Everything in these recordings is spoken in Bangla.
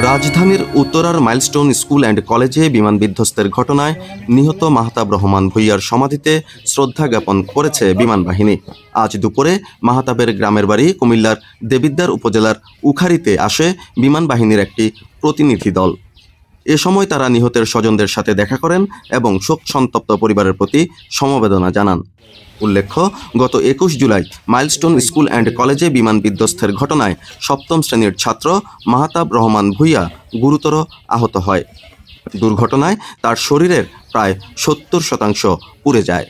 রাজধানীর উত্তরার মাইলস্টোন স্কুল অ্যান্ড কলেজে বিমান বিধ্বস্তের ঘটনায় নিহত মাহতাব রহমান ভূঁইয়ার সমাধিতে শ্রদ্ধা জ্ঞাপন করেছে বিমান বাহিনী। আজ দুপুরে মাহতাবের গ্রামের বাড়ি কুমিল্লার দেবিদ্বার উপজেলার উখারীতে আসে বিমান বাহিনীর একটি প্রতিনিধি দল। এ সময় তারা নিহতের স্বজনদের সাথে দেখা করেন এবং শোক সন্তপ্ত পরিবারের প্রতি সমবেদনা জানান। উল্লেখ্য, গত 21 জুলাই মাইলস্টোন স্কুল অ্যান্ড কলেজে বিমান বিধ্বস্তের ঘটনায় সপ্তম শ্রেণীর ছাত্র মাহতাব রহমান ভূঁইয়া গুরুতর আহত হয়। দুর্ঘটনায় তার শরীরের প্রায় 70% পুড়ে যায়।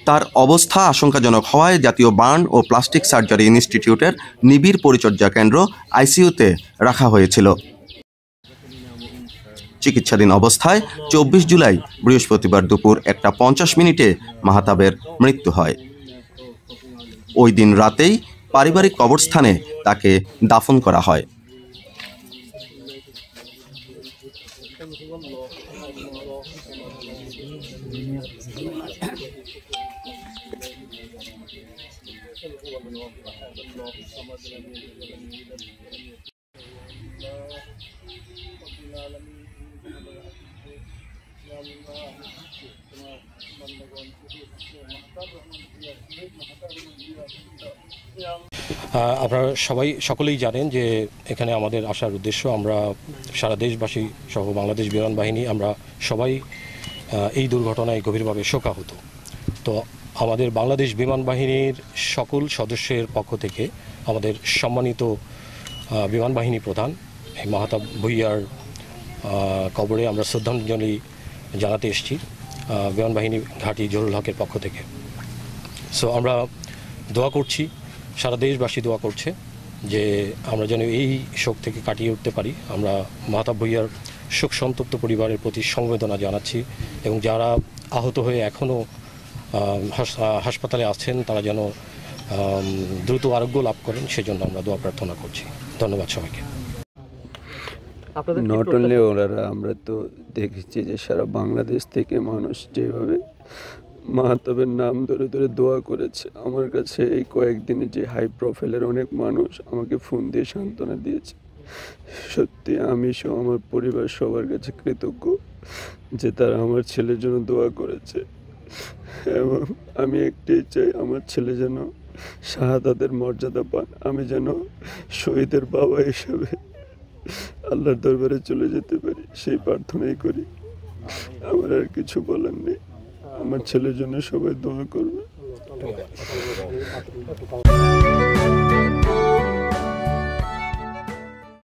তার অবস্থা আশঙ্কাজনক হওয়ায় জাতীয় বার্ন ও প্লাস্টিক সার্জারি ইনস্টিটিউটের নিবিড় পরিচর্যা কেন্দ্র আইসিইউতে রাখা হয়েছিল। চিকিৎসাধীন অবস্থায় 24 জুলাই বৃহস্পতিবার দুপুর 1:50 মাহতাবের মৃত্যু হয়। ওই দিন রাতেই পারিবারিক কবরস্থানে তাকে দাফন করা হয়। আপনারা সকলেই জানেন যে এখানে আমাদের আসার উদ্দেশ্য, আমরা সারা দেশবাসী সহ বাংলাদেশ বিমান বাহিনী আমরা সবাই এই দুর্ঘটনায় গভীরভাবে শোকাহত। তো আমাদের বাংলাদেশ বিমান বাহিনীর সকল সদস্যের পক্ষ থেকে আমাদের সম্মানিত বিমান বাহিনী প্রধান মাহতাব ভূঁইয়ার কবরে আমরা শ্রদ্ধাঞ্জলি জানাতে এসেছি বিমান বাহিনী ঘাঁটি জহুরুল হকের পক্ষ থেকে। সো আমরা দোয়া করছি, সারা দেশবাসী দোয়া করছে যে আমরা যেন এই শোক থেকে কাটিয়ে উঠতে পারি। আমরা মাহতাব ভূঁইয়ার শোক সন্তপ্ত পরিবারের প্রতি সমবেদনা জানাচ্ছি এবং যারা আহত হয়ে এখনও হাসপাতালে আছেন তারা যেন দ্রুত আরোগ্য লাভ করেন সেজন্য আমরা দোয়া প্রার্থনা করছি। ধন্যবাদ সবাইকে। নট অনলি ওনারা, আমরা তো দেখেছি যে সারা বাংলাদেশ থেকে মানুষ যেভাবে মাহতাবের নাম ধরে ধরে দোয়া করেছে। আমার কাছে এই কয়েকদিনে যে হাই প্রোফাইলের অনেক মানুষ আমাকে ফোন দিয়ে সান্ত্বনা দিয়েছে। সত্যি আমি সহ আমার পরিবার সবার কাছে কৃতজ্ঞ যে তারা আমার ছেলের জন্য দোয়া করেছে এবং আমি একটাই চাই আমার ছেলে যেন শাহাদাতের মর্যাদা পান। আমি যেন শহীদের বাবা হিসেবে আল্লাহর দরবারে চলে যেতে পারি, সেই প্রার্থনাই করি। আমার আর কিছু বলার নেই। আমার ছেলের জন্য সবাই দোয়া করবে।